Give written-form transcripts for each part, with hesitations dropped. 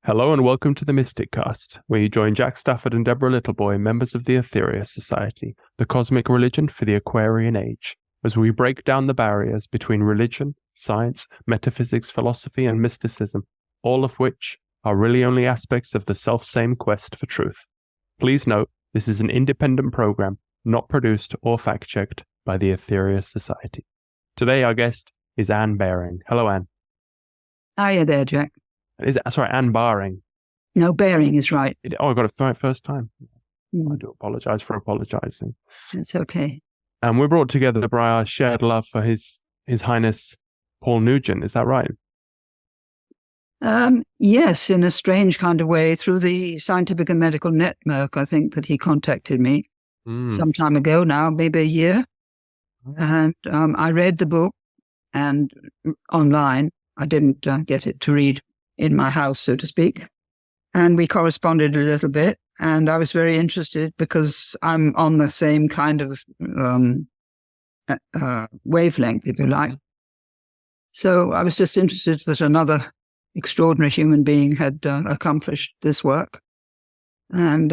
Hello and welcome to the Mysticast, where you join Jack Stafford and Deborah Littleboy, members of the Aetherius Society, the cosmic religion for the Aquarian Age, as we break down the barriers between religion, science, metaphysics, philosophy, and mysticism, all of which are really only aspects of the self-same quest for truth. Please note, this is an independent program, not produced or fact-checked by the Aetherius Society. Today our guest is Anne Baring. Hello, Anne. Hiya there, Jack. Sorry, Anne Baring. No, Baring is right. I got it right first time. I do apologise for apologising. It's okay. And we're brought together by our shared love for His Highness Paul Nugent. Is that right? Yes, in a strange kind of way. Through the Scientific and Medical Network, I think that he contacted me some time ago now, maybe a year. And I read the book and online. I didn't get it to read in my house, so to speak. And we corresponded a little bit. And I was very interested because I'm on the same kind of wavelength, if you like. So I was just interested that another extraordinary human being had accomplished this work. And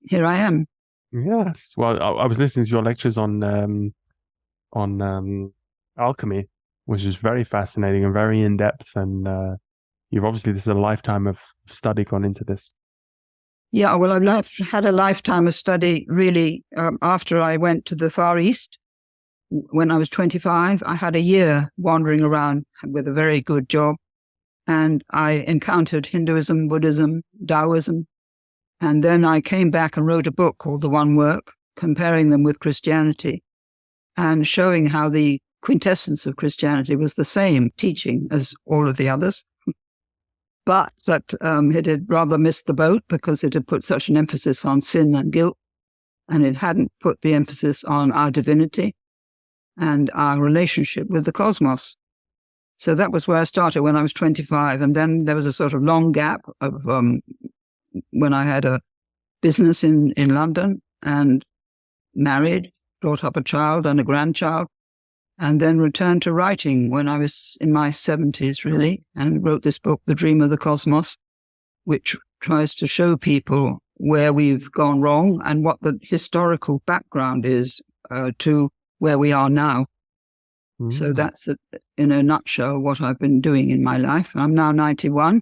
here I am. Yes. Well, I was listening to your lectures on Alchemy, which is very fascinating and very in-depth. And this is a lifetime of study gone into this. Yeah, well, I've had a lifetime of study, really, after I went to the Far East. When I was 25, I had a year wandering around with a very good job. And I encountered Hinduism, Buddhism, Taoism. And then I came back and wrote a book called The One Work, comparing them with Christianity and showing how the quintessence of Christianity was the same teaching as all of the others. But that it had rather missed the boat because it had put such an emphasis on sin and guilt, and it hadn't put the emphasis on our divinity and our relationship with the cosmos. So that was where I started when I was 25. And then there was a sort of long gap of when I had a business in London and married, brought up a child and a grandchild, and then returned to writing when I was in my 70s, really, and wrote this book, The Dream of the Cosmos, which tries to show people where we've gone wrong and what the historical background is to where we are now. So that's, in a nutshell, what I've been doing in my life. I'm now 91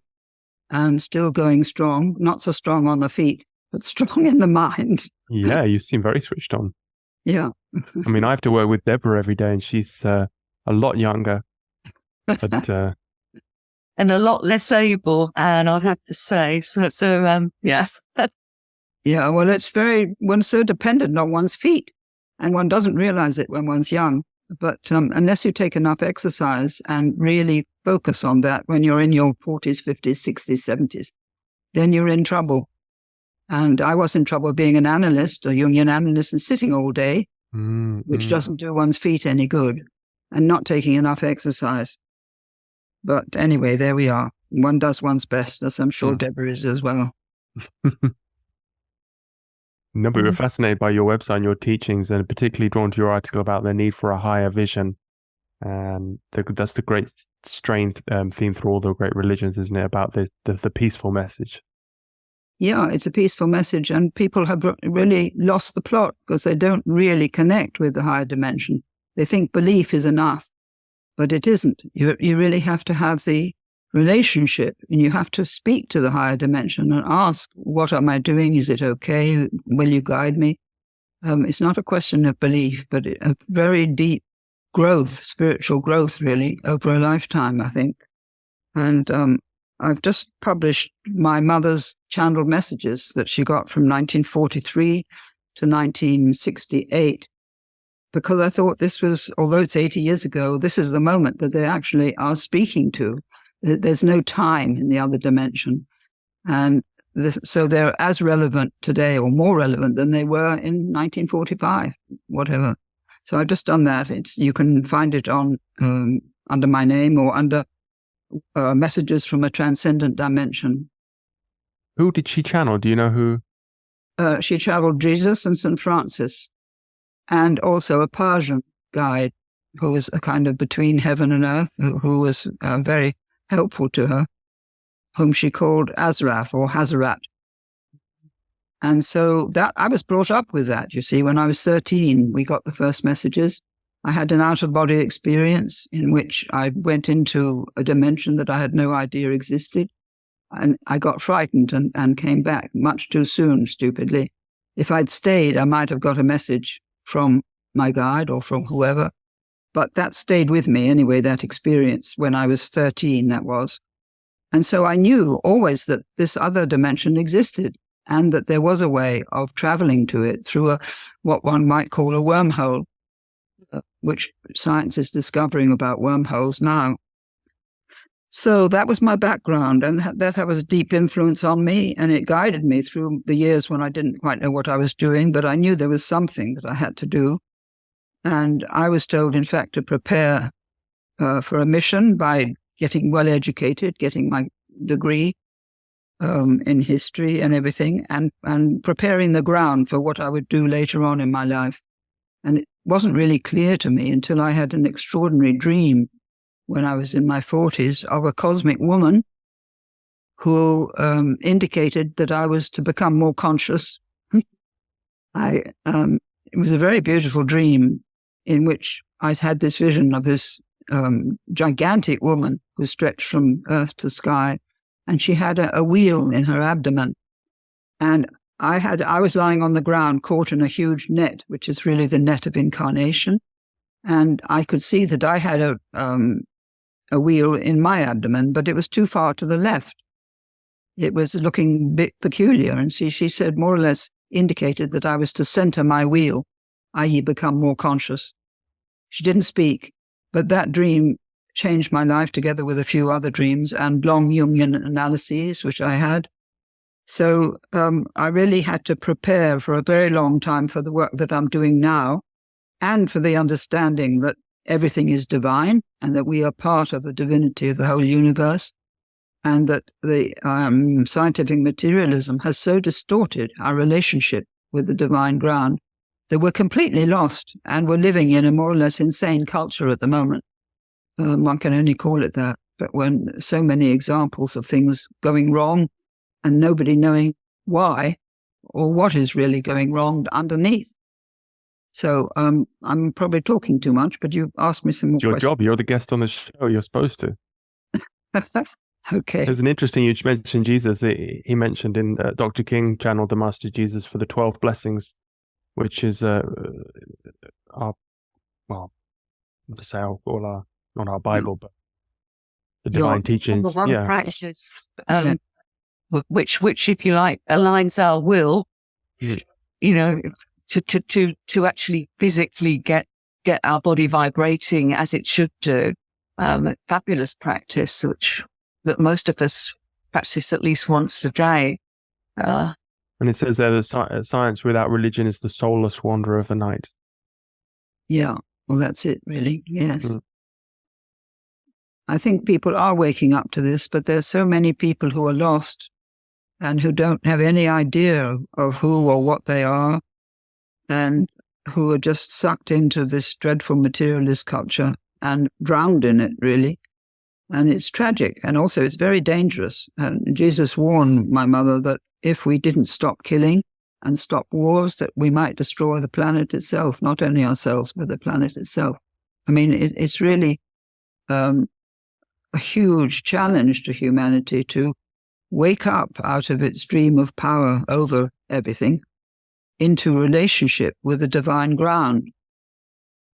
and still going strong, not so strong on the feet, but strong in the mind. Yeah, you seem very switched on. Yeah. I mean, I have to work with Deborah every day and she's a lot younger. But, and a lot less able, and I have to say. Yeah. Yeah, well, one's so dependent on one's feet, and one doesn't realize it when one's young. But unless you take enough exercise and really focus on that when you're in your 40s, 50s, 60s, 70s, then you're in trouble. And I was in trouble being an analyst, a Jungian analyst, and sitting all day, which doesn't do one's feet any good, and not taking enough exercise. But anyway, there we are. One does one's best, as I'm sure Deborah is as well. No, but we're fascinated by your website and your teachings, and particularly drawn to your article about the need for a higher vision. And that's the great strength theme through all the great religions, isn't it? About the peaceful message. Yeah, it's a peaceful message, and people have really lost the plot because they don't really connect with the higher dimension. They think belief is enough, but it isn't. You really have to have the relationship, and you have to speak to the higher dimension and ask, what am I doing? Is it okay? Will you guide me? It's not a question of belief, but a very deep growth, spiritual growth, really, over a lifetime, I think. And I've just published my mother's channeled messages that she got from 1943 to 1968, because I thought this was, although it's 80 years ago, this is the moment that they actually are speaking to. There's no time in the other dimension. And so they're as relevant today or more relevant than they were in 1945, whatever. So I've just done that. You can find it on under my name or under Messages from a Transcendent Dimension. Who did she channel? Do you know who? She channeled Jesus and St. Francis, and also a Persian guide who was a kind of between heaven and earth, who was very helpful to her. whom she called Azrath or Hazarat. And so that I was brought up with that, you see. When I was 13, we got the first messages. I had an out-of-body experience in which I went into a dimension that I had no idea existed. And I got frightened and came back much too soon, stupidly. If I'd stayed, I might have got a message from my guide or from whoever. But that stayed with me anyway, that experience, when I was 13, that was. And so I knew always that this other dimension existed and that there was a way of traveling to it through what one might call a wormhole, which science is discovering about wormholes now. So that was my background, and that had a deep influence on me, and it guided me through the years when I didn't quite know what I was doing, but I knew there was something that I had to do. And I was told, in fact, to prepare for a mission by getting well educated, getting my degree in history and everything, and preparing the ground for what I would do later on in my life. And it wasn't really clear to me until I had an extraordinary dream when I was in my 40s of a cosmic woman who indicated that I was to become more conscious. It was a very beautiful dream in which I had this vision of this gigantic woman who stretched from earth to sky, and she had a wheel in her abdomen. And I was lying on the ground caught in a huge net, which is really the net of incarnation. And I could see that I had a wheel in my abdomen, but it was too far to the left. It was looking a bit peculiar. And she said, more or less indicated that I was to center my wheel, i.e. become more conscious. She didn't speak, but that dream changed my life together with a few other dreams and long Jungian analyses, which I had. So I really had to prepare for a very long time for the work that I'm doing now, and for the understanding that everything is divine and that we are part of the divinity of the whole universe, and that the scientific materialism has so distorted our relationship with the divine ground that we're completely lost, and we're living in a more or less insane culture at the moment. One can only call it that, but when so many examples of things going wrong and nobody knowing why or what is really going wrong underneath. So I'm probably talking too much, but you asked me some more questions. It's your job. You're the guest on the show. You're supposed to. Okay. There's an interesting, you mentioned Jesus. He mentioned in Dr. King channeled the Master Jesus for the 12 blessings, which is not our Bible, but the divine teachings. Yeah. Practices, which, if you like, aligns our will, to actually physically get our body vibrating as it should do. Fabulous practice, that most of us practice at least once a day. And it says there that science without religion is the soulless wanderer of the night. Yeah, well, that's it, really. Yes. Mm. I think people are waking up to this, but there's so many people who are lost and who don't have any idea of who or what they are, and who are just sucked into this dreadful materialist culture and drowned in it, really. And it's tragic, and also it's very dangerous. And Jesus warned my mother that if we didn't stop killing and stop wars, that we might destroy the planet itself, not only ourselves, but the planet itself. I mean, it's really a huge challenge to humanity to wake up out of its dream of power over everything into relationship with the divine ground.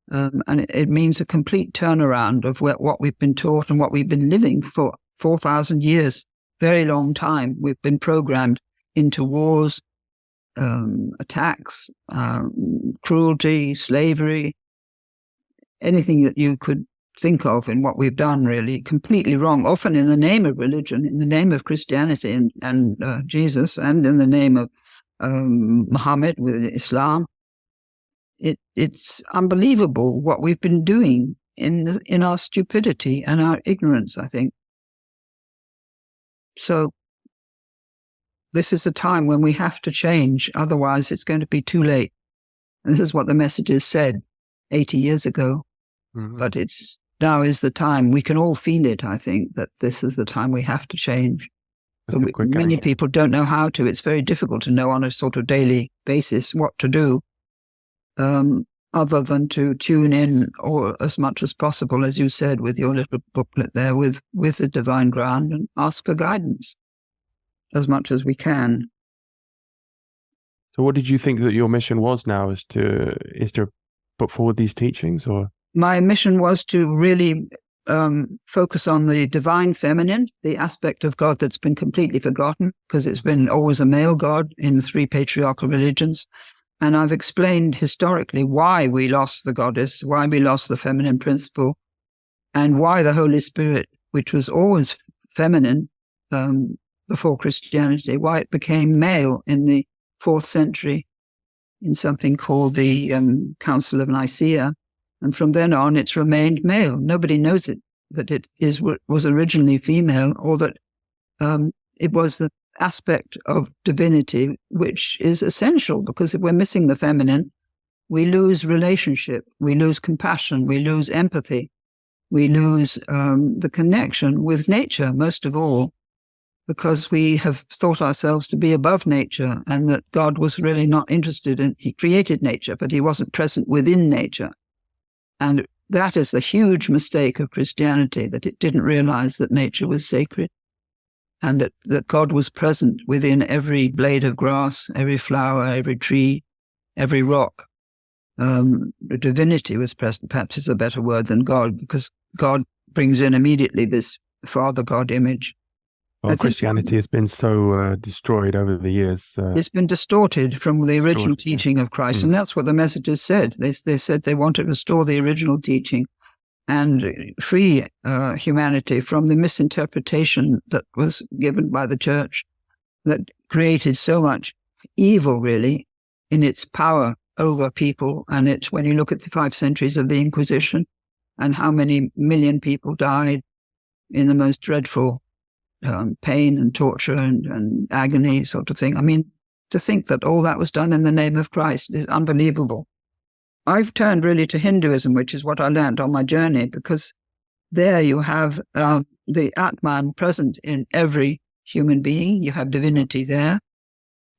And it means a complete turnaround of what we've been taught and what we've been living for 4,000 years, very long time. We've been programmed into wars, attacks, cruelty, slavery, anything that you could think of in what we've done, really, completely wrong, often in the name of religion, in the name of Christianity and Jesus, and in the name of Muhammad with Islam. It's unbelievable what we've been doing in our stupidity and our ignorance, I think. So this is a time when we have to change, otherwise it's going to be too late. And this is what the messages said 80 years ago. Mm-hmm. But now is the time. We can all feel it, I think, that this is the time we have to change. But many people don't know how to. It's very difficult to know on a sort of daily basis what to do, other than to tune in or as much as possible, as you said, with your little booklet there, with the divine ground, and ask for guidance as much as we can. So what did you think that your mission was now, is to put forward these teachings? Or my mission was to really focus on the divine feminine, the aspect of God that's been completely forgotten, because it's been always a male God in the three patriarchal religions. And I've explained historically why we lost the goddess, why we lost the feminine principle, and why the Holy Spirit, which was always feminine before Christianity, why it became male in the 4th century in something called the Council of Nicaea. And from then on, it's remained male. Nobody knows it, that it was originally female, or that it was the aspect of divinity which is essential, because if we're missing the feminine, we lose relationship, we lose compassion, we lose empathy, we lose the connection with nature, most of all, because we have thought ourselves to be above nature, and that God was really not interested in, he created nature, but he wasn't present within nature. And that is the huge mistake of Christianity, that it didn't realize that nature was sacred, and that God was present within every blade of grass, every flower, every tree, every rock. The divinity was present, perhaps is a better word than God, because God brings in immediately this Father God image. Well, Christianity has been so destroyed over the years. It's been distorted from the original teaching of Christ, and that's what the messages said. They said they want to restore the original teaching and free humanity from the misinterpretation that was given by the church, that created so much evil, really, in its power over people. And when you look at the 5 centuries of the Inquisition and how many million people died in the most dreadful pain and torture and agony sort of thing. I mean, to think that all that was done in the name of Christ is unbelievable. I've turned really to Hinduism, which is what I learned on my journey, because there you have the Atman present in every human being. You have divinity there.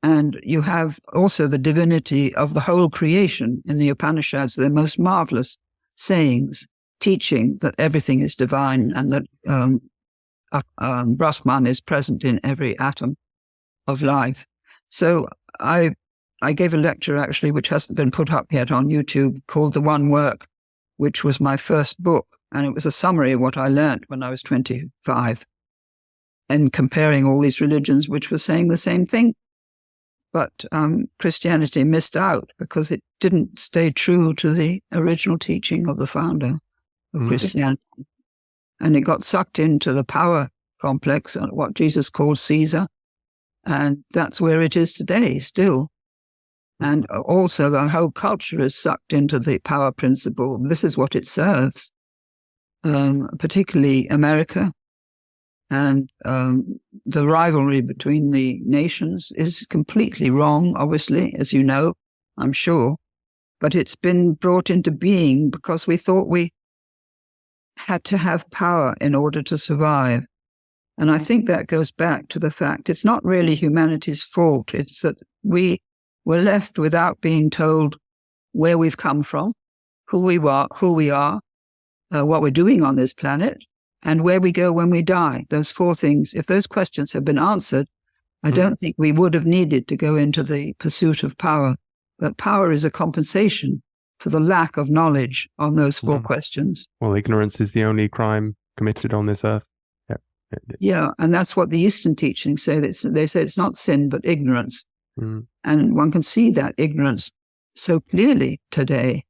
And you have also the divinity of the whole creation in the Upanishads, the most marvelous sayings, teaching that everything is divine, and that Brahman is present in every atom of life. So I gave a lecture, actually, which hasn't been put up yet on YouTube, called The One Work, which was my first book. And it was a summary of what I learned when I was 25, and comparing all these religions which were saying the same thing. But Christianity missed out because it didn't stay true to the original teaching of the founder of Christianity. And it got sucked into the power complex, what Jesus called Caesar. And that's where it is today, still. And also the whole culture is sucked into the power principle. This is what it serves, particularly America. And the rivalry between the nations is completely wrong, obviously, as you know, I'm sure. But it's been brought into being because we thought we had to have power in order to survive. And I think that goes back to the fact it's not really humanity's fault. It's that we were left without being told where we've come from, who we are, what we're doing on this planet, and where we go when we die. Those 4 things. If those questions had been answered, I don't think we would have needed to go into the pursuit of power. But power is a compensation for the lack of knowledge on those 4 questions. Well, ignorance is the only crime committed on this earth. Yeah, and that's what the Eastern teachings say. They say it's not sin, but ignorance. And one can see that ignorance so clearly today.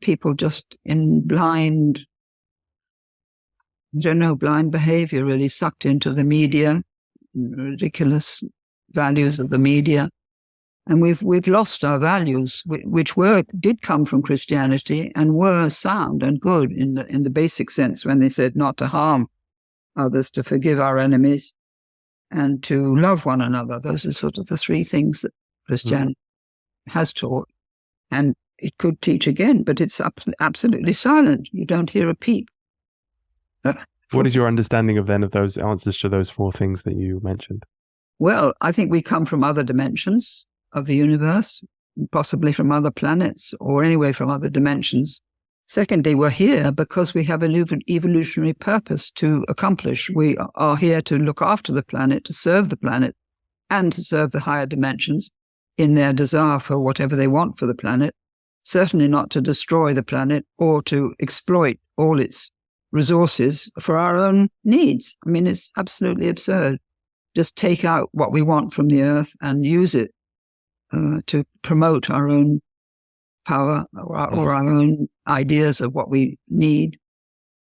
People just in blind behavior, really sucked into the media, ridiculous values of the media. And we've lost our values, which did come from Christianity and were sound and good in the basic sense, when they said not to harm others, to forgive our enemies, and to love one another. Those are sort of the 3 things that Christianity has taught. And it could teach again, but it's absolutely silent. You don't hear a peep. What is your understanding of those answers to those four things that you mentioned? Well, I think we come from other dimensions of the universe, possibly from other planets, or anyway from other dimensions. Secondly, we're here because we have an evolutionary purpose to accomplish. We are here to look after the planet, to serve the planet, and to serve the higher dimensions in their desire for whatever they want for the planet. Certainly not to destroy the planet or to exploit all its resources for our own needs. I mean, it's absolutely absurd. Just take out what we want from the earth and use it to promote our own power or our own ideas of what we need.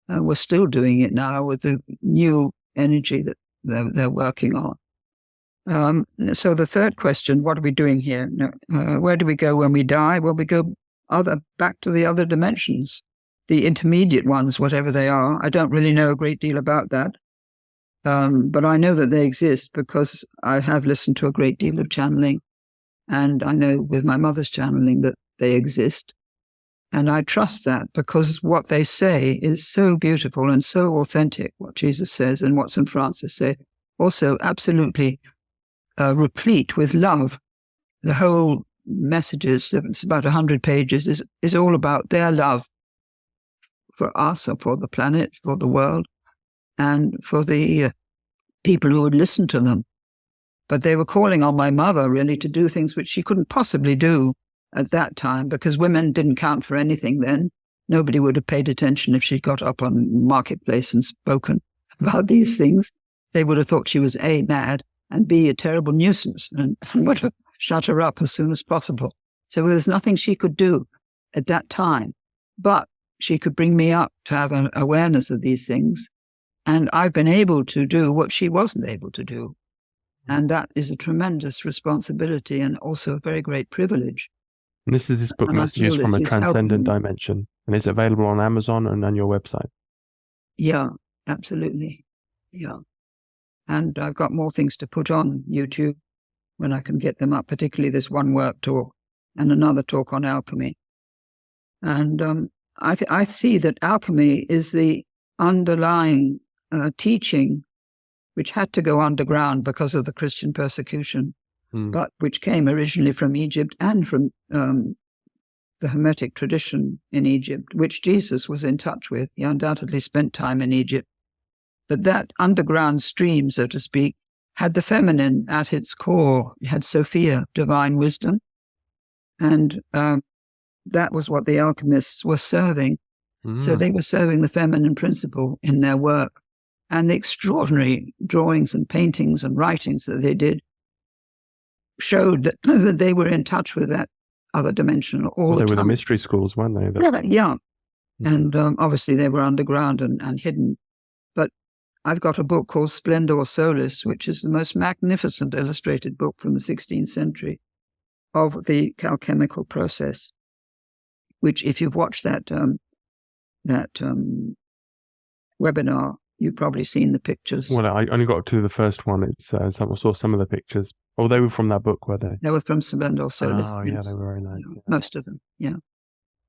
We're still doing it now with the new energy that they're working on. So the third question, what are we doing here? Where do we go when we die? Well, we go back to the other dimensions, the intermediate ones, whatever they are. I don't really know a great deal about that. But I know that they exist because I have listened to a great deal of channeling. And I know with my mother's channeling that they exist. And I trust that because what they say is so beautiful and so authentic, what Jesus says and what St. Francis said. Also absolutely replete with love. The whole messages, it's about 100 pages, is all about their love for us or for the planet, for the world, and for the people who would listen to them. But they were calling on my mother really to do things which she couldn't possibly do at that time because women didn't count for anything then. Nobody would have paid attention if she'd got up on Marketplace and spoken about these things. They would have thought she was A, mad, and B, a terrible nuisance, and would have shut her up as soon as possible. So there's nothing she could do at that time. But she could bring me up to have an awareness of these things. And I've been able to do what she wasn't able to do. And that is a tremendous responsibility and also a very great privilege. And this book, Messages from a Transcendent Dimension. And it's available on Amazon and on your website. Yeah, absolutely. Yeah. And I've got more things to put on YouTube when I can get them up, particularly this one work talk and another talk on alchemy. And I see that alchemy is the underlying teaching which had to go underground because of the Christian persecution, but which came originally from Egypt and from the Hermetic tradition in Egypt, which Jesus was in touch with. He undoubtedly spent time in Egypt. But that underground stream, so to speak, had the feminine at its core. It had Sophia, divine wisdom. And that was what the alchemists were serving. So they were serving the feminine principle in their work. And the extraordinary drawings and paintings and writings that they did showed that they were in touch with that other dimension all the time. They were the mystery schools, weren't they? Yeah. And obviously they were underground and hidden. But I've got a book called Splendor Solas, which is the most magnificent illustrated book from the 16th century of the alchemical process, which if you've watched that webinar, you've probably seen the pictures. Well, I only got to the first one. I saw some of the pictures. Oh, they were from that book, were they? They were from Splendor Solas. Oh, yeah, they were very nice. Yeah. Most of them, yeah.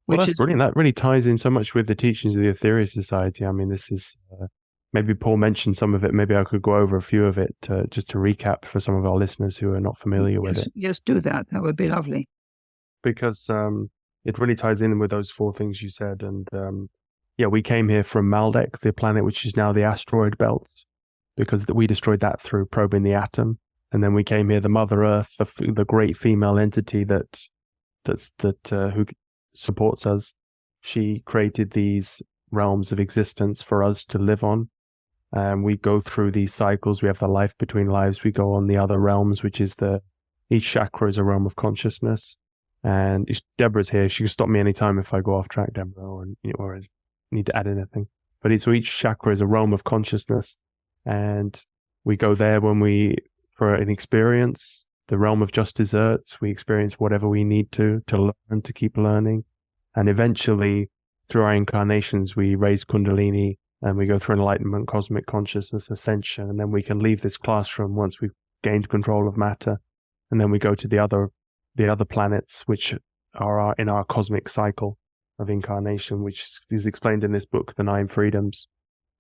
Well, that's brilliant. That really ties in so much with the teachings of the Aetherius Society. I mean, this is, maybe Paul mentioned some of it. Maybe I could go over a few of it just to recap for some of our listeners who are not familiar with it. Yes, do that. That would be lovely. Because it really ties in with those four things you said. And yeah, we came here from Maldek, the planet which is now the asteroid belt, because we destroyed that through probing the atom. And then we came here, the Mother Earth, the great female entity who supports us. She created these realms of existence for us to live on. We go through these cycles. We have the life between lives. We go on the other realms, which is each chakra is a realm of consciousness. And Deborah's here. She can stop me anytime if I go off track, Deborah, or need to add anything. But so each chakra is a realm of consciousness. And we go there for an experience, the realm of just desserts. We experience whatever we need to learn, to keep learning. And eventually, through our incarnations, we raise Kundalini and we go through enlightenment, cosmic consciousness, ascension. And then we can leave this classroom once we've gained control of matter. And then we go to the other planets, which are in our cosmic cycle of incarnation, which is explained in this book, The 9 Freedoms.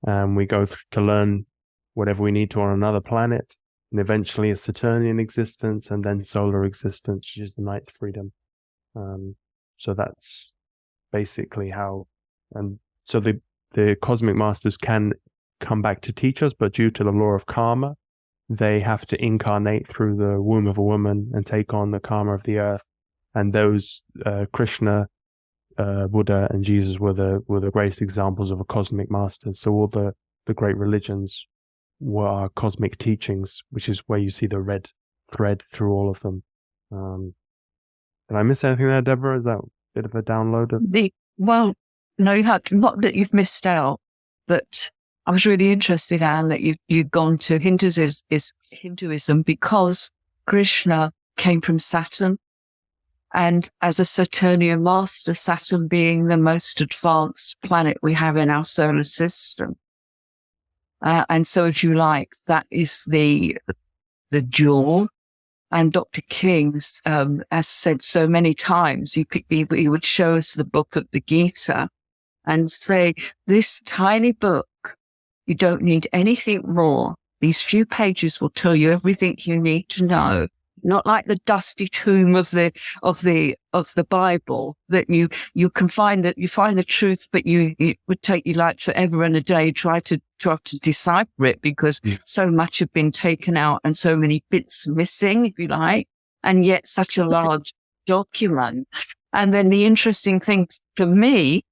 and we go to learn whatever we need to on another planet, and eventually a Saturnian existence, and then solar existence, which is the ninth freedom. So that's basically how, and so the cosmic masters can come back to teach us, but due to the law of karma, they have to incarnate through the womb of a woman and take on the karma of the earth. And those Krishna, Buddha, and Jesus were the greatest examples of a cosmic masters. So all the great religions were cosmic teachings, which is where you see the red thread through all of them. Did I miss anything there, Deborah? Is that a bit of a download of Well, no, you have not that you've missed out, but I was really interested, Anne, that you've gone to Hinduism because Krishna came from Saturn, and as a Saturnian master, Saturn being the most advanced planet we have in our solar system, and so if you like, that is the jewel. And Dr. King, as said so many times, he would show us the book of the Gita and say, this tiny book, you don't need anything more. These few pages will tell you everything you need to know. Not like the dusty tomb of the Bible that you can find the truth, but it would take you like forever and a day try to decipher it because so much had been taken out and so many bits missing, if you like, and yet such a large document. And then the interesting thing for me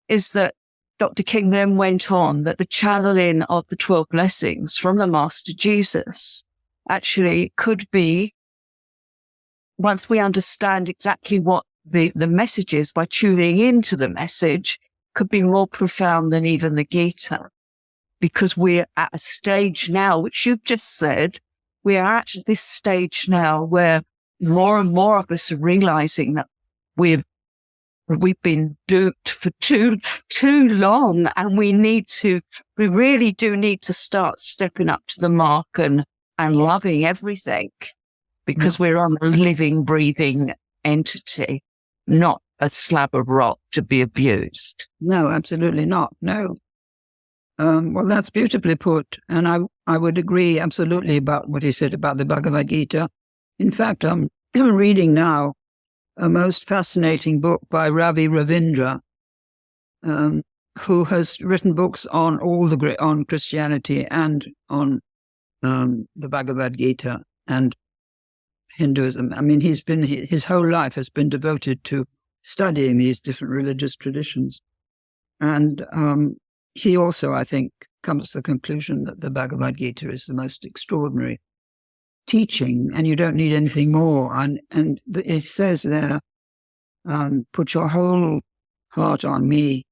is that Dr. King then went on that the channeling of the 12 blessings from the Master Jesus actually could be, once we understand exactly what the message is by tuning into the message, could be more profound than even the Gita. Because we're at a stage now, which you've just said, we are at this stage now where more and more of us are realizing that we've been duped for too long, and we really do need to start stepping up to the mark and loving everything, because we're on a living, breathing entity, not a slab of rock to be abused. No, absolutely not. No. Well, that's beautifully put. And I would agree absolutely about what he said about the Bhagavad Gita. In fact, I'm reading now a most fascinating book by Ravi Ravindra, who has written books on on Christianity and on the Bhagavad Gita and Hinduism. I mean, his whole life has been devoted to studying these different religious traditions. And he also, I think, comes to the conclusion that the Bhagavad Gita is the most extraordinary teaching, and you don't need anything more. And it says there, put your whole heart on me,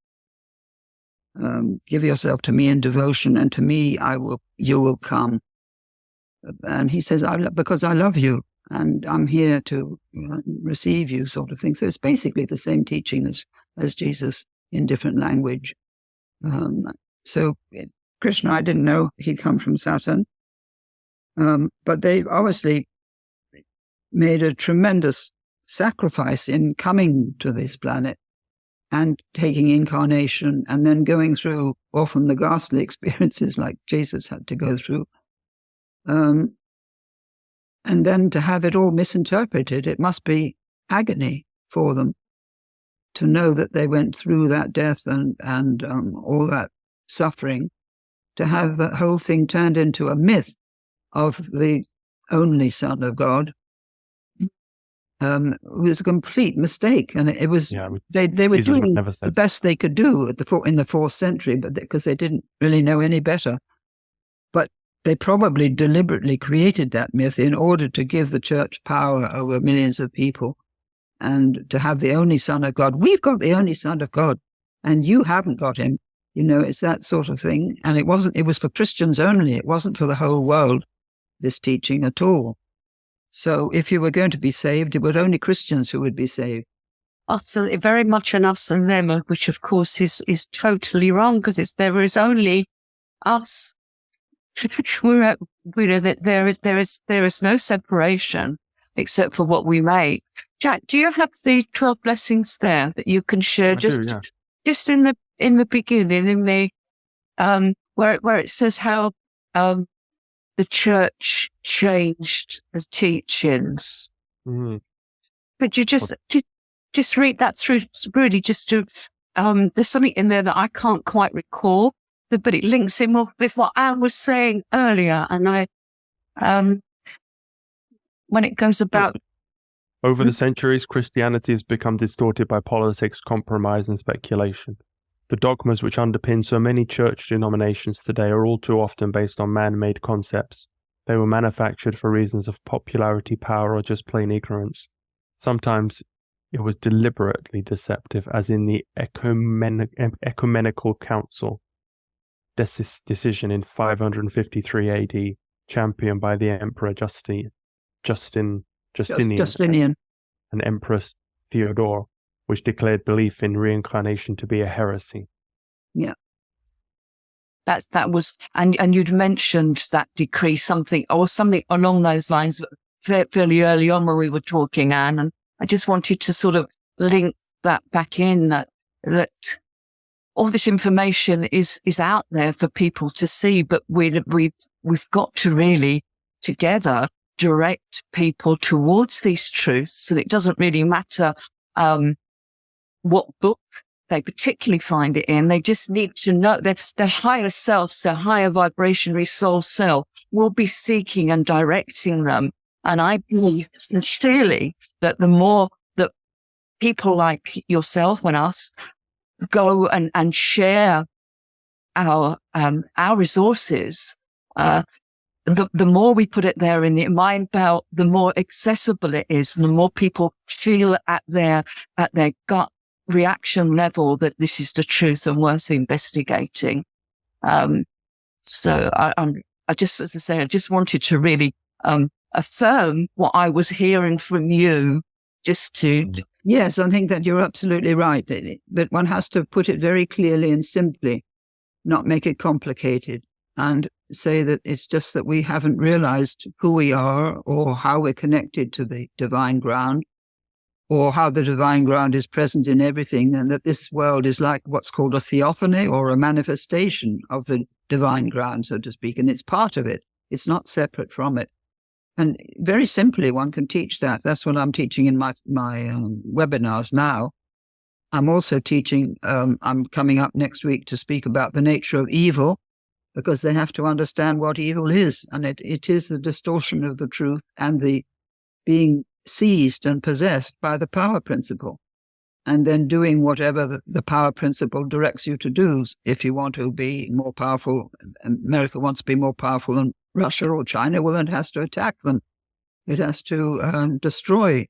give yourself to me in devotion, and to me you will come. And he says, because I love you, and I'm here to receive you, sort of thing. So it's basically the same teaching as Jesus in different language. So Krishna, I didn't know he'd come from Saturn, but they obviously made a tremendous sacrifice in coming to this planet and taking incarnation and then going through often the ghastly experiences like Jesus had to go through. And then to have it all misinterpreted, it must be agony for them to know that they went through that death and all that suffering, to have that whole thing turned into a myth of the only Son of God. It was a complete mistake, and it was they were doing the best they could do in the 4th century, but because they didn't really know any better. But they probably deliberately created that myth in order to give the church power over millions of people, and to have the only Son of God. We've got the only Son of God, and you haven't got him. You know, it's that sort of thing. And it was for Christians only. It wasn't for the whole world, this teaching at all. So if you were going to be saved, it were only Christians who would be saved. Absolutely, very much an us and them, which of course is totally wrong, because there is only us. There is no separation except for what we make. Jack, do you have the 12 blessings there that you can share? Just in the beginning, in the where it says how the church changed the teachings. Mm. Could you just read that through, really, just to, there's something in there that I can't quite recall, but it links in with what Anne was saying earlier. And when it goes about... Over the centuries, Christianity has become distorted by politics, compromise, and speculation. The dogmas which underpin so many church denominations today are all too often based on man-made concepts. They were manufactured for reasons of popularity, power, or just plain ignorance. Sometimes it was deliberately deceptive, as in the Ecumenical Council decision in 553 AD, championed by the Emperor Justinian and Empress Theodore, which declared belief in reincarnation to be a heresy. Yeah. That was, and you'd mentioned that decree, something along those lines fairly early on when we were talking, Anne, and I just wanted to sort of link that back in, that all this information is out there for people to see, but we've got to really together direct people towards these truths. So it doesn't really matter what book they particularly find it in. They just need to know that their higher selves, their higher vibrationary soul self, will be seeking and directing them. And I believe sincerely that the more that people like yourself and us go and share our resources, the more we put it there in the mind belt, the more accessible it is, and the more people feel at their gut reaction level that this is the truth and worth investigating. So I just, as I say, I just wanted to really affirm what I was hearing from you, just to... Yes, I think that you're absolutely right. But one has to put it very clearly and simply, not make it complicated, and say that it's just that we haven't realized who we are or how we're connected to the divine ground, or how the divine ground is present in everything, and that this world is like what's called a theophany, or a manifestation of the divine ground, so to speak, and it's part of it. It's not separate from it. And very simply, one can teach that. That's what I'm teaching in my webinars now. I'm also teaching, I'm coming up next week to speak about the nature of evil, because they have to understand what evil is. And it is the distortion of the truth and the being seized and possessed by the power principle, and then doing whatever the power principle directs you to do. If you want to be more powerful, America wants to be more powerful than Russia or China, well, then it has to attack them. It has to destroy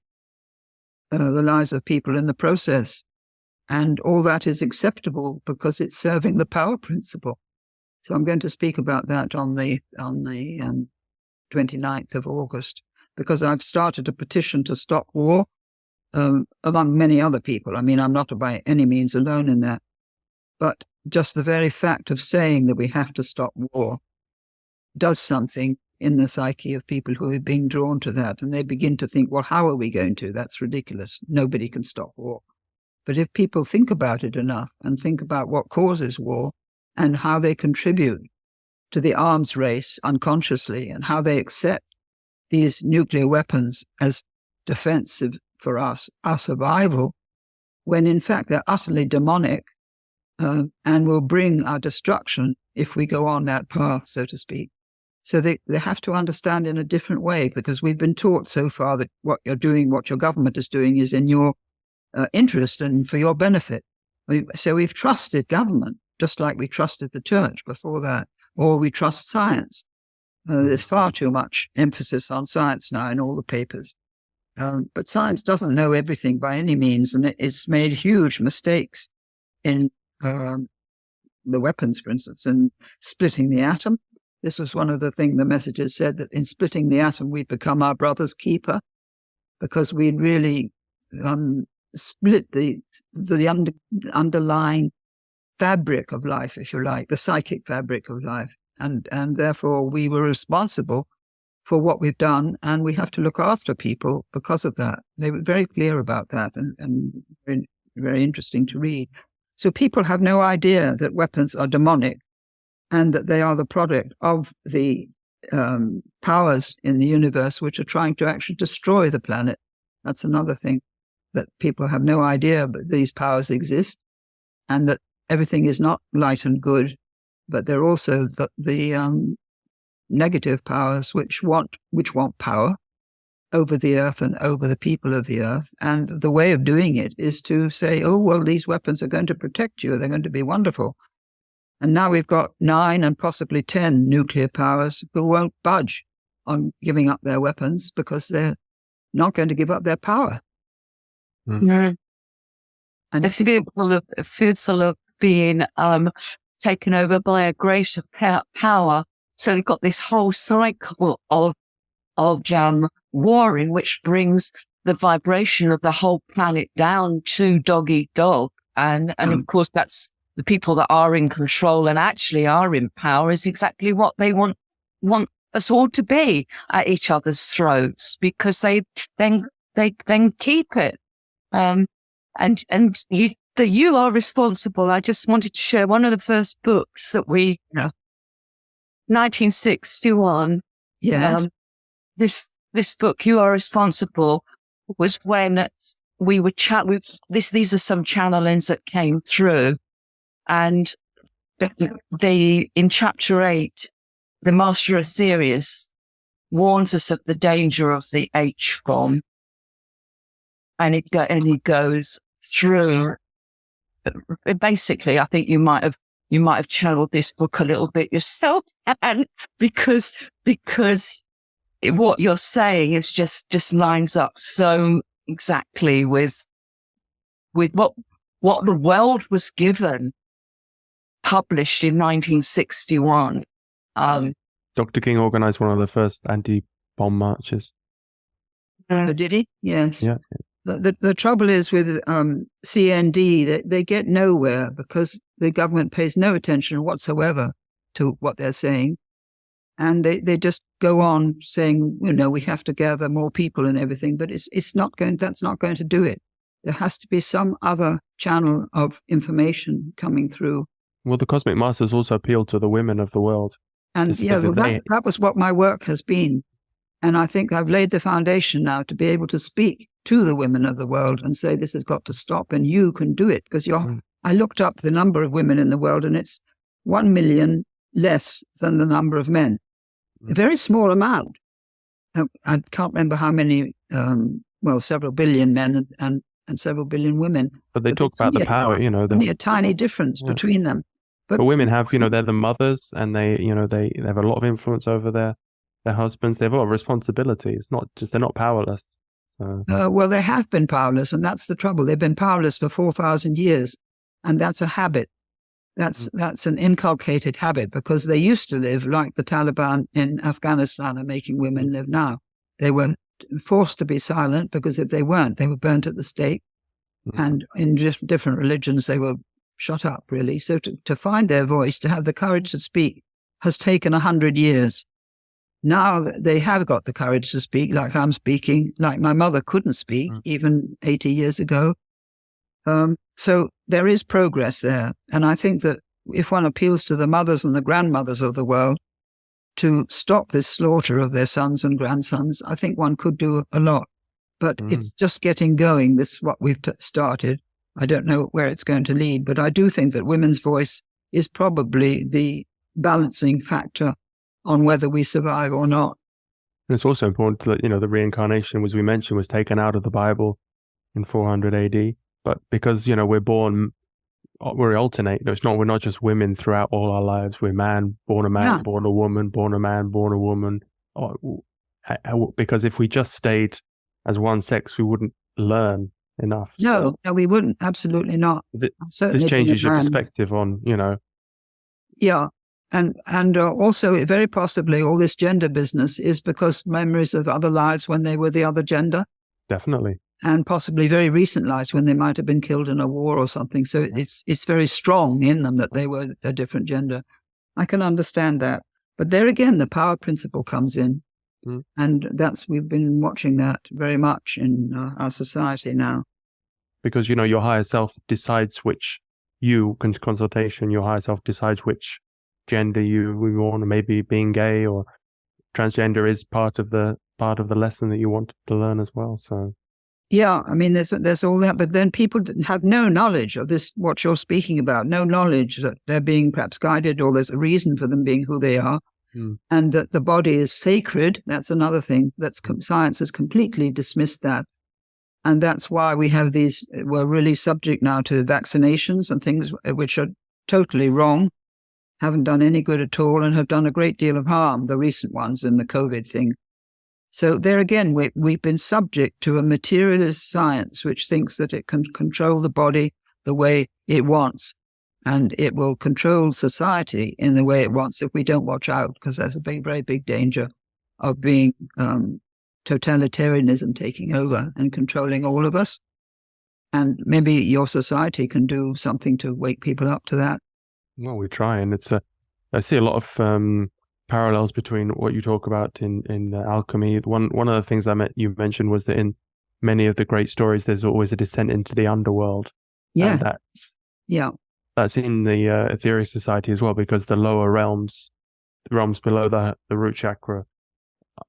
the lives of people in the process. And all that is acceptable because it's serving the power principle. So I'm going to speak about that on the 29th of August, because I've started a petition to stop war, among many other people. I mean, I'm not by any means alone in that. But just the very fact of saying that we have to stop war does something in the psyche of people who are being drawn to that. And they begin to think, well, how are we going to? That's ridiculous. Nobody can stop war. But if people think about it enough and think about what causes war and how they contribute to the arms race unconsciously, and how they accept these nuclear weapons as defensive for us, our survival, when in fact they're utterly demonic and will bring our destruction if we go on that path, so to speak. So they have to understand in a different way, because we've been taught so far that what you're doing, what your government is doing, is in your interest and for your benefit. So we've trusted government, just like we trusted the church before that, or we trust science. There's far too much emphasis on science now in all the papers. But science doesn't know everything by any means, and it's made huge mistakes in the weapons, for instance, in splitting the atom. This was one of the things the messages said, that in splitting the atom, we'd become our brother's keeper, because we'd really split the underlying fabric of life, if you like, the psychic fabric of life. And therefore we were responsible for what we've done, and we have to look after people because of that. They were very clear about that, and very, very interesting to read. So people have no idea that weapons are demonic, and that they are the product of the powers in the universe which are trying to actually destroy the planet. That's another thing, that people have no idea, but these powers exist, and that everything is not light and good, but they're also the negative powers which want power over the earth and over the people of the earth. And the way of doing it is to say, oh, well, these weapons are going to protect you. They're going to be wonderful. And now we've got 9 and possibly 10 nuclear powers who won't budge on giving up their weapons because they're not going to give up their power. Mm. And It feels sort of being taken over by a greater power. So we've got this whole cycle of warring, which brings the vibration of the whole planet down to dog eat dog. And of course, that's the people that are in control and actually are in power is exactly what they want us all to be, at each other's throats, because they then keep it. And you are responsible. I just wanted to share one of the first books that 1961. yes, This book, You Are Responsible, was when we were these are some channelings that came through, and in chapter 8, the Master Aetherius warns us of the danger of the H bomb, and he goes through. Basically, I think you might have channeled this book a little bit yourself, and because what you're saying is just lines up so exactly with what the world was given, published in 1961. Dr. King organized one of the first anti-bomb marches. So did he? Yes. Yeah. The trouble is with CND, they get nowhere because the government pays no attention whatsoever to what they're saying. And they just go on saying, we have to gather more people and everything, but that's not going to do it. There has to be some other channel of information coming through. Well, the Cosmic Masters also appeal to the women of the world. And that was what my work has been. And I think I've laid the foundation now to be able to speak to the women of the world and say, this has got to stop and you can do it. Because I looked up the number of women in the world and it's 1 million less than the number of men. A very small amount. I can't remember how many, several billion men and several billion women. But they talk about the power, only a tiny difference between them. But women have, they're the mothers and they have a lot of influence over their husbands. They have a lot of responsibility. It's not just, they're not powerless. So. Well, they have been powerless, and that's the trouble. They've been powerless for 4,000 years, and that's a habit. That's an inculcated habit, because they used to live like the Taliban in Afghanistan are making women live now. They were forced to be silent, because if they weren't, they were burnt at the stake. And in different religions, they were shut up, really. So to find their voice, to have the courage to speak, has taken 100 years. Now they have got the courage to speak, like I'm speaking, like my mother couldn't speak even 80 years ago. So there is progress there. And I think that if one appeals to the mothers and the grandmothers of the world to stop this slaughter of their sons and grandsons, I think one could do a lot. But it's just getting going. This is what we've started. I don't know where it's going to lead, but I do think that women's voice is probably the balancing factor on whether we survive or not. And it's also important that, the reincarnation, as we mentioned, was taken out of the Bible in 400 AD. But because, we're born, we alternate. We're not just women throughout all our lives. We're man, born a man, born a woman, born a man, born a woman. Because if we just stayed as one sex, we wouldn't learn enough. No, we wouldn't. Absolutely not. This changes your perspective on, Yeah. And also, very possibly, all this gender business is because memories of other lives when they were the other gender. Definitely. And possibly very recent lives when they might have been killed in a war or something. So it's very strong in them that they were a different gender. I can understand that. But there again, the power principle comes in. And we've been watching that very much in our society now. Because, your higher self decides which, consultation, your higher self decides which gender you want, or maybe being gay or transgender is part of the lesson that you wanted to learn as well. So yeah, I mean, there's all that, but then people have no knowledge of this, what you're speaking about, no knowledge that they're being perhaps guided, or there's a reason for them being who they are, and that the body is sacred. That's another thing science has completely dismissed that. And that's why we're really subject now to vaccinations and things which are totally wrong, haven't done any good at all, and have done a great deal of harm, the recent ones in the COVID thing. So there again, we've been subject to a materialist science which thinks that it can control the body the way it wants, and it will control society in the way it wants if we don't watch out, because there's a very big danger of being totalitarianism taking over and controlling all of us. And maybe your society can do something to wake people up to that. Well, we try, and I see a lot of parallels between what you talk about in Alchemy. One of the things you mentioned was that in many of the great stories, there's always a descent into the underworld. Yeah, and that's in the Aetherius society as well, because the lower realms, the realms below the root chakra,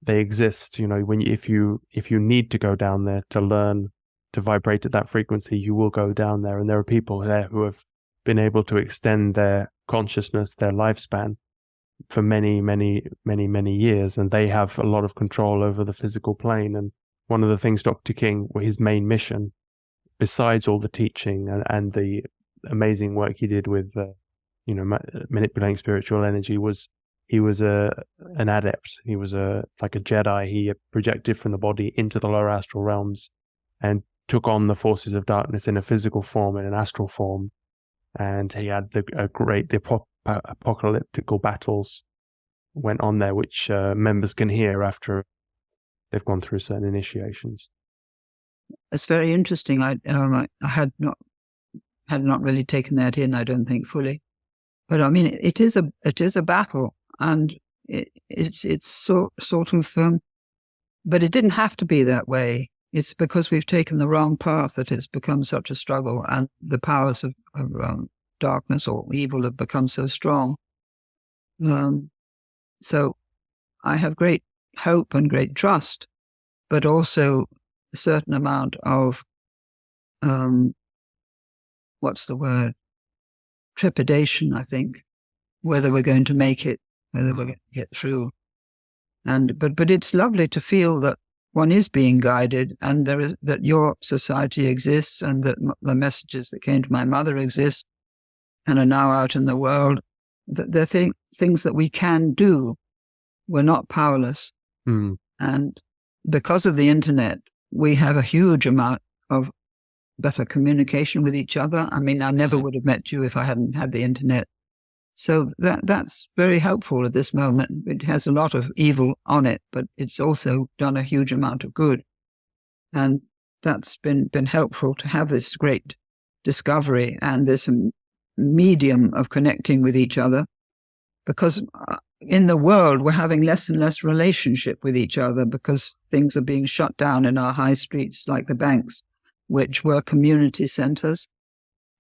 they exist. If you need to go down there to learn to vibrate at that frequency, you will go down there, and there are people there who have been able to extend their consciousness, their lifespan, for many years, and they have a lot of control over the physical plane. And one of the things Dr. King, his main mission, besides all the teaching and the amazing work he did with manipulating spiritual energy, was he was an adept. He was like a Jedi. He projected from the body into the lower astral realms and took on the forces of darkness in a physical form, in an astral form. And he had the apocalyptical battles went on there, which members can hear after they've gone through certain initiations. It's very interesting. I had not really taken that in, I don't think, fully. But I mean, it is a battle, and it's sort of. But it didn't have to be that way. It's because we've taken the wrong path that it's become such a struggle, and the powers of darkness or evil have become so strong. So I have great hope and great trust, but also a certain amount of, trepidation, I think, whether we're going to make it, whether we're going to get through. But it's lovely to feel that one is being guided, and that your society exists, and that the messages that came to my mother exist and are now out in the world. That they're things that we can do. We're not powerless. And because of the internet, we have a huge amount of better communication with each other. I mean, I never would have met you if I hadn't had the internet. So that's very helpful at this moment. It has a lot of evil on it, but it's also done a huge amount of good. And that's been helpful to have this great discovery and this medium of connecting with each other, because in the world we're having less and less relationship with each other, because things are being shut down in our high streets, like the banks, which were community centers.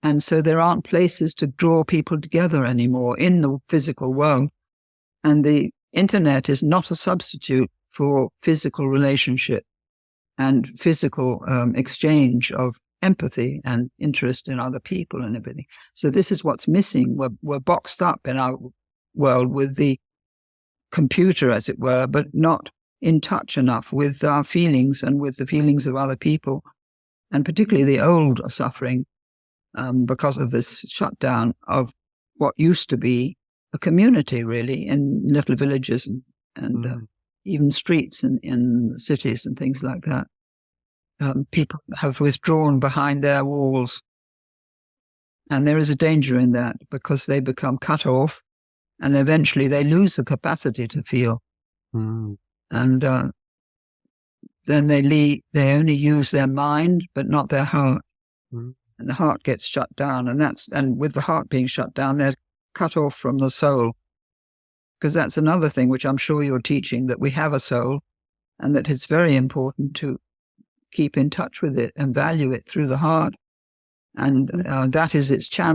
And so there aren't places to draw people together anymore in the physical world. And the internet is not a substitute for physical relationship and physical exchange of empathy and interest in other people and everything. So this is what's missing. We're boxed up in our world with the computer, as it were, but not in touch enough with our feelings and with the feelings of other people. And particularly the old are suffering because of this shutdown of what used to be a community, really, in little villages and even streets in cities and things like that. People have withdrawn behind their walls. And there is a danger in that, because they become cut off, and eventually they lose the capacity to feel. And then they only use their mind, but not their heart. And the heart gets shut down, and with the heart being shut down, they're cut off from the soul. Because that's another thing which I'm sure you're teaching, that we have a soul, and that it's very important to keep in touch with it and value it through the heart. And that is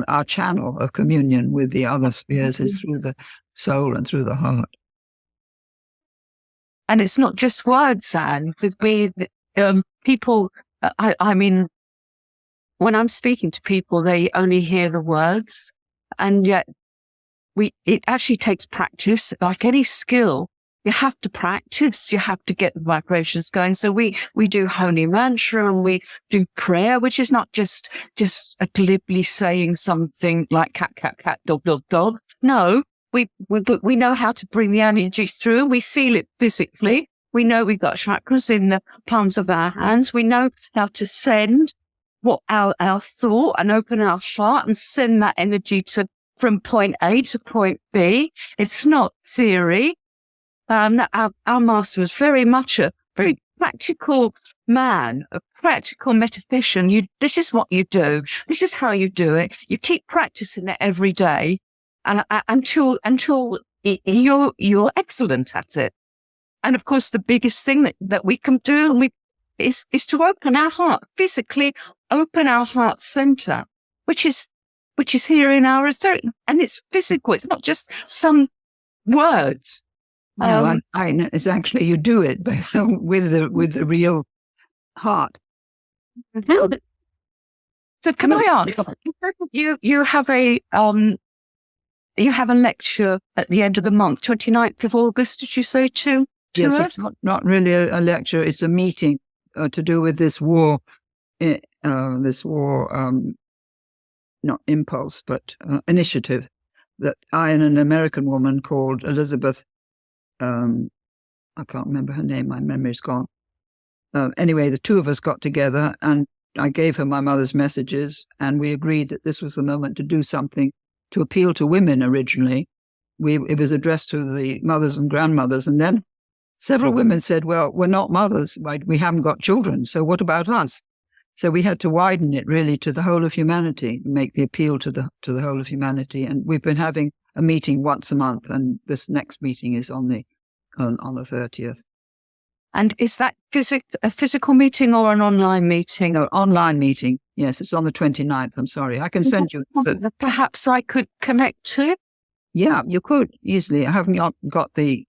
our channel of communion with the other spheres is through the soul and through the heart. And it's not just words, Anne. People, I mean, when I'm speaking to people, they only hear the words, and yet it actually takes practice. Like any skill, you have to practice. You have to get the vibrations going. So we do holy mantra and we do prayer, which is not just a glibly saying something like cat, cat, cat, dog, dog, dog. No, we know how to bring the energy through. We feel it physically. We know we've got chakras in the palms of our hands. We know how to send what our thought and open our heart and send that energy from point A to point B. It's not theory. Our master was very much a very practical man, a practical metaphysician. This is what you do. This is how you do it. You keep practicing it every day, and until you're excellent at it. And of course, the biggest thing that we can do is to open our heart, physically open our heart center, which is here in our throat, and it's physical. It's not just some words. No, I know. It's actually you do it with the real heart. So can I ask? You have a lecture at the end of the month, 29th of August. Did you say to Yes, us? it's not really a lecture. It's a meeting to do with this war. Not impulse, but initiative that I and an American woman called Elizabeth. I can't remember her name. My memory's gone. Anyway, the two of us got together and I gave her my mother's messages and we agreed that this was the moment to do something to appeal to women originally. It was addressed to the mothers and grandmothers, and then several women said, well, we're not mothers. We haven't got children. So what about us? So we had to widen it really to the whole of humanity, make the appeal to the whole of humanity. And we've been having a meeting once a month, and this next meeting is on the 30th. And is that a physical meeting or an online meeting? No, online meeting. Yes, it's on the 29th. I'm sorry. I can send you. Perhaps I could connect to? Yeah, you could easily. I haven't got the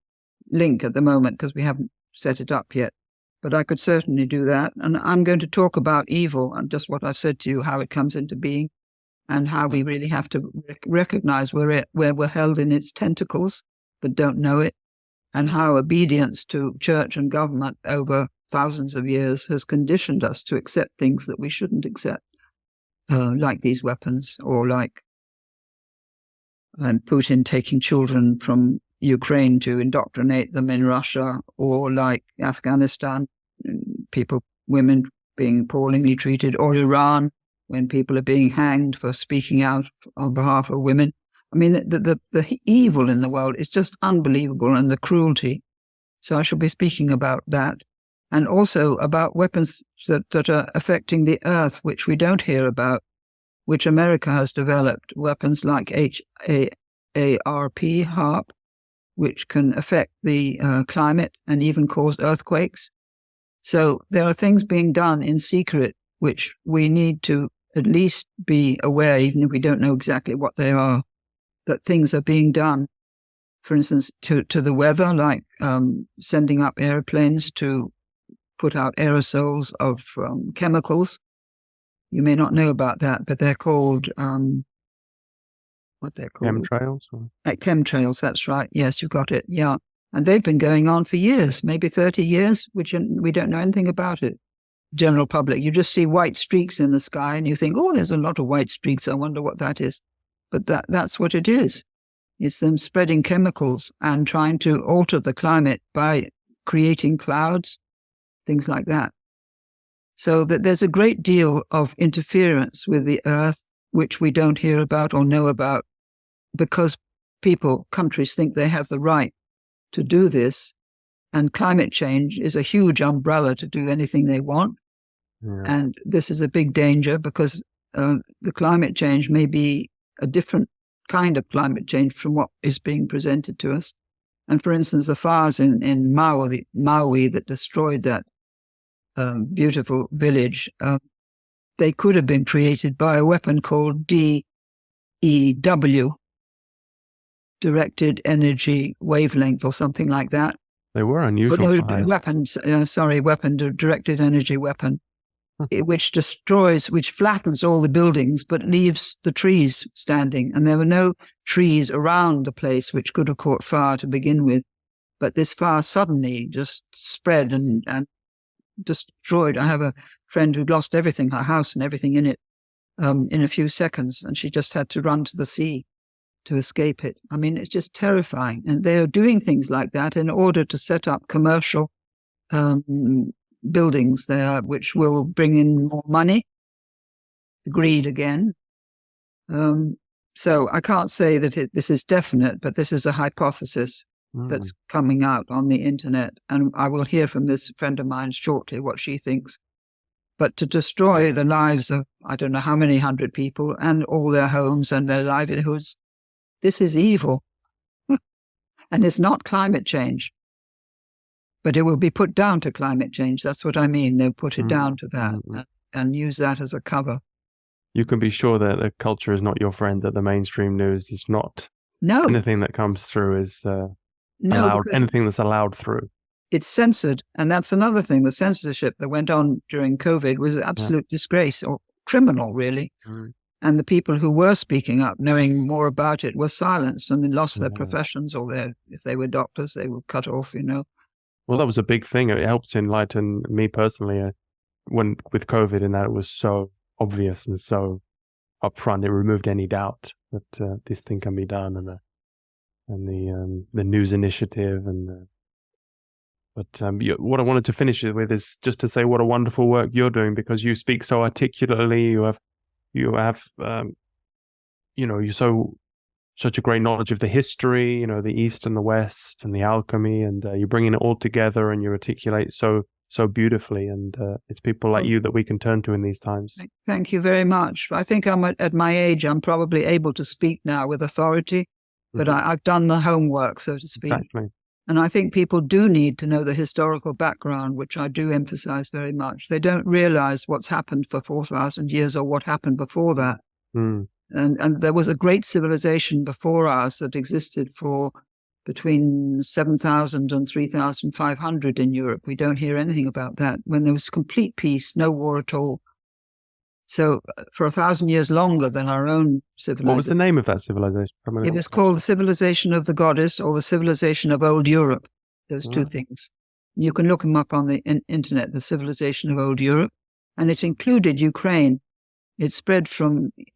link at the moment because we haven't set it up yet. But I could certainly do that. And I'm going to talk about evil and just what I've said to you, how it comes into being and how we really have to recognize where we're held in its tentacles, but don't know it, and how obedience to church and government over thousands of years has conditioned us to accept things that we shouldn't accept, like these weapons, or like Putin taking children from Ukraine to indoctrinate them in Russia, or like Afghanistan, women being appallingly treated, or Iran, when people are being hanged for speaking out on behalf of women. I mean, the evil in the world is just unbelievable, and the cruelty. So I shall be speaking about that, and also about weapons that are affecting the earth, which we don't hear about, which America has developed, weapons like HAARP, which can affect the climate and even cause earthquakes. So there are things being done in secret, which we need to at least be aware, even if we don't know exactly what they are, that things are being done. For instance, to the weather, like sending up airplanes to put out aerosols of chemicals. You may not know about that, but they're called... what they're called. Chemtrails? Chemtrails, that's right. Yes, you got it. Yeah. And they've been going on for years, maybe 30 years, which we don't know anything about it. General public, you just see white streaks in the sky and you think, oh, there's a lot of white streaks. I wonder what that is. But that's what it is. It's them spreading chemicals and trying to alter the climate by creating clouds, things like that. So that there's a great deal of interference with the earth, which we don't hear about or know about, because countries think they have the right to do this, and climate change is a huge umbrella to do anything they want. Yeah. And this is a big danger because the climate change may be a different kind of climate change from what is being presented to us. And for instance, the fires in Maui that destroyed that beautiful village, they could have been created by a weapon called DEW, directed energy wavelength, or something like that. They were unusual. Directed energy weapon, which destroys, which flattens all the buildings, but leaves the trees standing. And there were no trees around the place which could have caught fire to begin with. But this fire suddenly just spread and destroyed. I have a friend who lost everything, her house and everything in it, in a few seconds. And she just had to run to the sea to escape it. I mean, it's just terrifying. And they are doing things like that in order to set up commercial buildings there, which will bring in more money, greed again. So I can't say that this is definite, but this is a hypothesis that's coming out on the internet. And I will hear from this friend of mine shortly what she thinks. But to destroy the lives of, I don't know how many hundred people and all their homes and their livelihoods, this is evil. And it's not climate change. But it will be put down to climate change. That's what I mean. They'll put it down to that and use that as a cover. You can be sure that the culture is not your friend, that the mainstream news is not. Anything that comes through is allowed, anything that's allowed through. It's censored. And that's another thing. The censorship that went on during COVID was an absolute disgrace, or criminal, really. And the people who were speaking up, knowing more about it, were silenced and they lost their professions, or if they were doctors, they were cut off, Well, that was a big thing. It helped enlighten me personally with COVID, in that it was so obvious and so upfront. It removed any doubt that this thing can be done, and the news initiative what I wanted to finish it with is just to say what a wonderful work you're doing, because you speak so articulately. You're such a great knowledge of the history, the East and the West and the alchemy, and you're bringing it all together, and you articulate so beautifully. And it's people like you that we can turn to in these times. Thank you very much. I think I'm at my age, I'm probably able to speak now with authority, but I've done the homework, so to speak. Exactly. And I think people do need to know the historical background, which I do emphasize very much. They don't realize what's happened for 4,000 years or what happened before that. And there was a great civilization before ours that existed for between 7,000 and 3,500 in Europe. We don't hear anything about that, when there was complete peace, no war at all. So for 1,000 years longer than our own civilization. What was the name of that civilization? It was called the Civilization of the Goddess, or the Civilization of Old Europe. Those two things. You can look them up on the internet, the Civilization of Old Europe. And it included Ukraine. It spread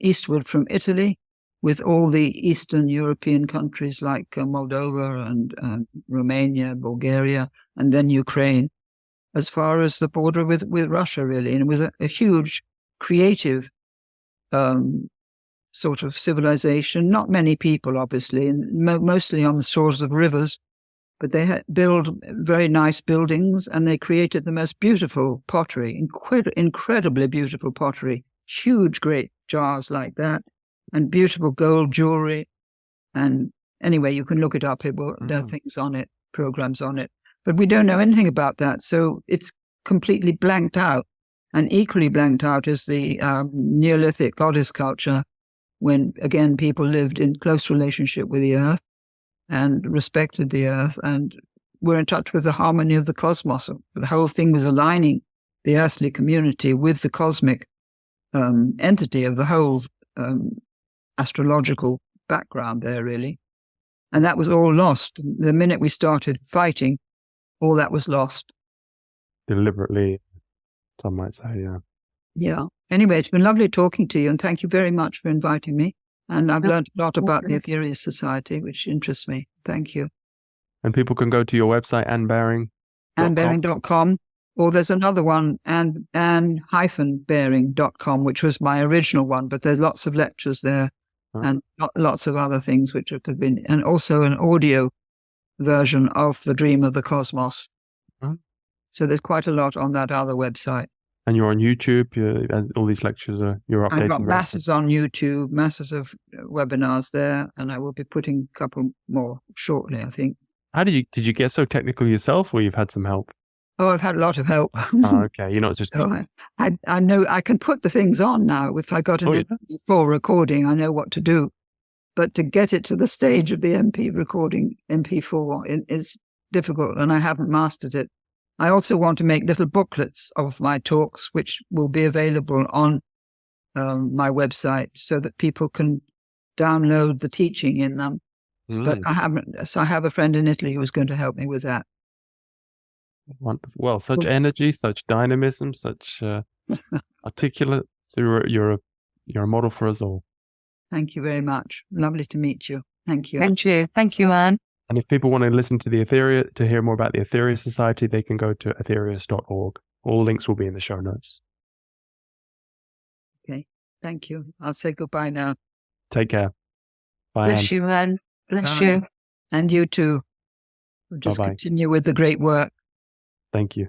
eastward from Italy, with all the Eastern European countries like Moldova and Romania, Bulgaria, and then Ukraine, as far as the border with Russia, really. And it was a huge creative sort of civilization. Not many people, obviously, and mostly on the shores of rivers, but they built very nice buildings, and they created the most beautiful pottery, incredibly beautiful pottery, huge, great jars like that, and beautiful gold jewelry. And anyway, you can look it up. There are things on it, programs on it. But we don't know anything about that, so it's completely blanked out. And equally blanked out is the Neolithic goddess culture, when, again, people lived in close relationship with the earth and respected the earth and were in touch with the harmony of the cosmos. The whole thing was aligning the earthly community with the cosmic entity of the whole astrological background there, really. And that was all lost. The minute we started fighting, all that was lost. Deliberately, some might say, yeah. Yeah. Anyway, it's been lovely talking to you, and thank you very much for inviting me. And I've learned a lot about the Aetherius Society, which interests me. Thank you. And people can go to your website, annebaring.com. Or there's another one, anne-baring.com, which was my original one, but there's lots of lectures there and lots of other things which could be, and also an audio version of The Dream of the Cosmos. So there's quite a lot on that other website. And you're on YouTube, all these lectures you're updating. I've got masses on YouTube, masses of webinars there, and I will be putting a couple more shortly, I think. How did you get so technical yourself, or you've had some help? Oh, I've had a lot of help. Oh, okay, you're not just. So I know I can put the things on now. If I got an MP4 recording, I know what to do. But to get it to the stage of the MP4 is difficult, and I haven't mastered it. I also want to make little booklets of my talks, which will be available on my website so that people can download the teaching in them. But I haven't. So I have a friend in Italy who's going to help me with that. Wonderful. Well, such energy, such dynamism, such articulate. So you're a model for us all. Thank you very much. Lovely to meet you. Thank you. Thank you, Anne. And if people want to listen to the Aetherius, to hear more about the Aetherius Society, they can go to aetherius.org. All links will be in the show notes. Okay. Thank you. I'll say goodbye now. Take care. Bye. Bless you, Anne. Bless you. And you too. We'll just Bye-bye. continue with the great work. Thank you.